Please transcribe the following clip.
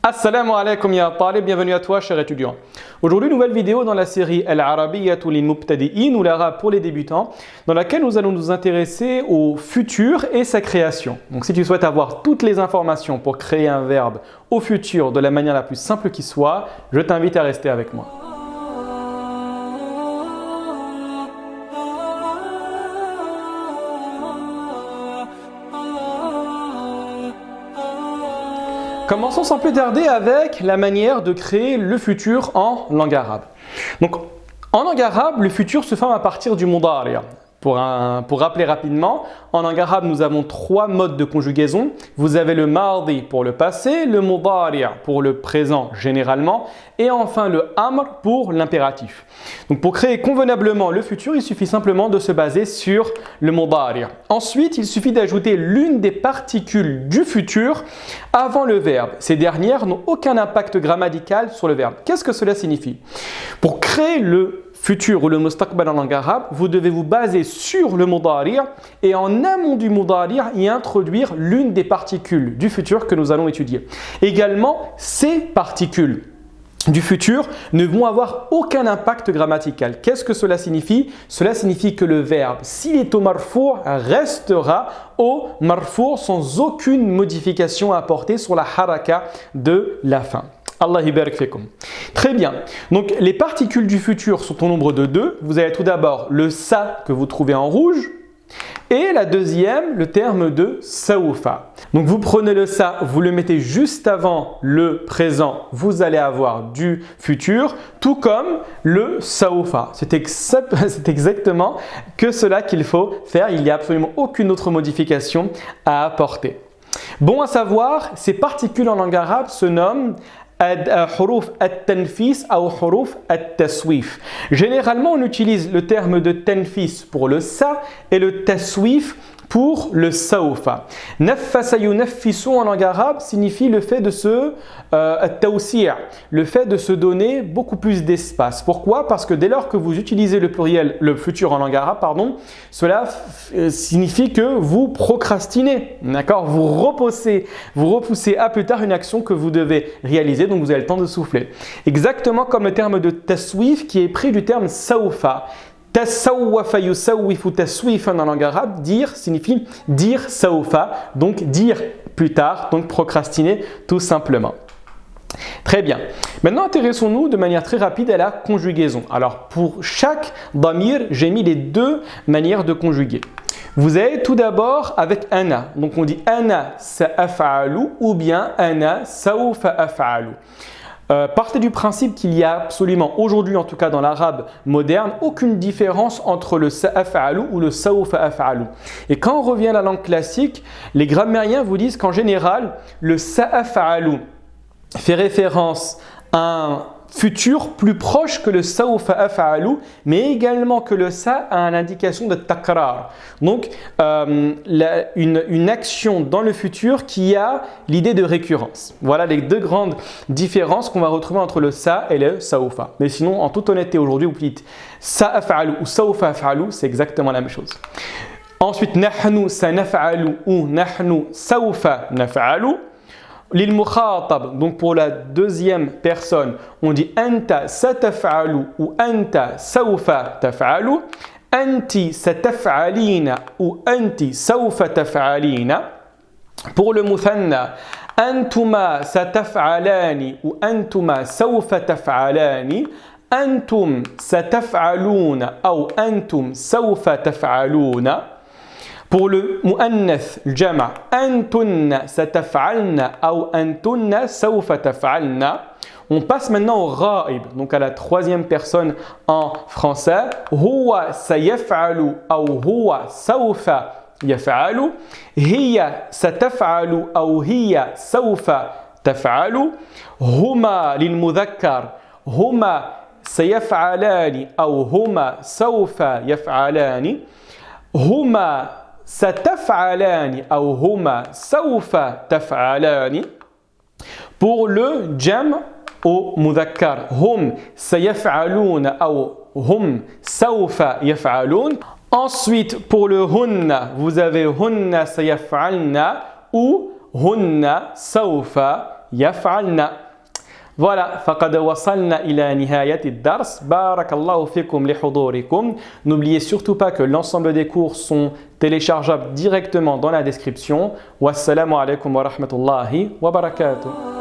Assalamu alaikum ya talib, bienvenue à toi cher étudiant. Aujourd'hui, nouvelle vidéo dans la série Al-Arabiyyatu lil-Mubtadi'in ou l'arabe pour les débutants, dans laquelle nous allons nous intéresser au futur et sa création. Donc si tu souhaites avoir toutes les informations pour créer un verbe au futur de la manière la plus simple qui soit, je t'invite à rester avec moi. Commençons sans plus tarder avec la manière de créer le futur en langue arabe. Donc, en langue arabe, le futur se forme à partir du mudari'. Pour rappeler rapidement, en langue arabe, nous avons trois modes de conjugaison. Vous avez le mardi pour le passé, le mudari' pour le présent généralement, et enfin le amr pour l'impératif. Donc pour créer convenablement le futur, il suffit simplement de se baser sur le mudari'. Ensuite, il suffit d'ajouter l'une des particules du futur avant le verbe. Ces dernières n'ont aucun impact grammatical sur le verbe. Qu'est-ce que cela signifie? Pour créer le futur ou le mustaqbal en langue arabe, vous devez vous baser sur le mudari' et en amont du mudari' y introduire l'une des particules du futur que nous allons étudier. Également, ces particules du futur ne vont avoir aucun impact grammatical. Qu'est-ce que cela signifie? Cela signifie que le verbe, s'il est au marfou', restera au marfou' sans aucune modification à apporter sur la haraka de la fin. Allah yibarak fikum. Très bien. Donc les particules du futur sont au nombre de deux. Vous avez tout d'abord le sa que vous trouvez en rouge et la deuxième, le terme de saoufa. Donc vous prenez le sa, vous le mettez juste avant le présent, vous allez avoir du futur, tout comme le saoufa. C'est exactement que cela qu'il faut faire. Il n'y a absolument aucune autre modification à apporter. Bon à savoir, ces particules en langue arabe se nomment huruf at-tanfis ou huruf at-taswif. Généralement, on utilise le terme de tanfis pour le sa et le taswif pour le saoufa. Naffasa yunaffisu en langue arabe signifie le fait de se le fait de se donner beaucoup plus d'espace. Pourquoi? Parce que dès lors que vous utilisez le pluriel, le futur en langue arabe, cela signifie que vous procrastinez, d'accord? Vous repoussez à plus tard une action que vous devez réaliser, donc vous avez le temps de souffler. Exactement comme le terme de taswif qui est pris du terme saoufa. Tasawwafa yusawwifu taswifan en langue arabe, dire signifie dire saoufa, donc dire plus tard, donc procrastiner tout simplement. Très bien. Maintenant, intéressons-nous de manière très rapide à la conjugaison. Alors, pour chaque damir, j'ai mis les deux manières de conjuguer. Vous avez tout d'abord avec ana. Donc, on dit ana sa'af'alu ou bien ana sawfa af'alu. Partez du principe qu'il y a absolument, aujourd'hui en tout cas dans l'arabe moderne, aucune différence entre le sa'af'alu ou le sawfa af'alu. Et quand on revient à la langue classique, les grammairiens vous disent qu'en général, le sa'af'alu fait référence à un futur plus proche que le sawfa af'alu, mais également que le sa a une indication de takrar. Donc, une action dans le futur qui a l'idée de récurrence. Voilà les deux grandes différences qu'on va retrouver entre le sa et le sawfa. Mais sinon, en toute honnêteté, aujourd'hui, vous dites sa af'alu ou sawfa af'alu, c'est exactement la même chose. Ensuite, nahnu sanaf'alu ou nahnu sawfa naf'alu. Lil mukhatab, donc pour la deuxième personne, on dit anta sataf'alu ou anta sawfa taf'alu, anti sataf'alina ou anti sawfa taf'alina. Pour le muthanna, antuma sataf'alani ou antuma sawfa taf'alani, antum sataf'aluna ou antum sawfa taf'aluna. Pour le mu'annath, le jama', antunna sataf'alna ou antunna sawfa taf'alna. On passe maintenant au ra'ib, donc à la troisième personne en français. Huwa sayaf'alu ou huwa sawfa yaf'alu. Hiya sataf'alu ou hiya sawfa taf'alu. Huma lil mudhakkar, huma sayaf'alani ou huma sawfa yaf'alani. Huma sataf'alani ou huma sawfa taf'alani. Pour le jam' au mudhakkar, hum sayaf'aluna ou hum sawfa yaf'alun. Ensuite, pour le hunna, vous avez hunna sayaf'alna ou hunna sawfa يفعلن. Voilà, فقد وصلنا إلى نهاية الدرس. بارك الله فيكم لحضوركم. N'oubliez surtout pas que l'ensemble des cours sont téléchargeables directement dans la description. Wassalamu alaikum wa rahmatullahi wa barakatuh.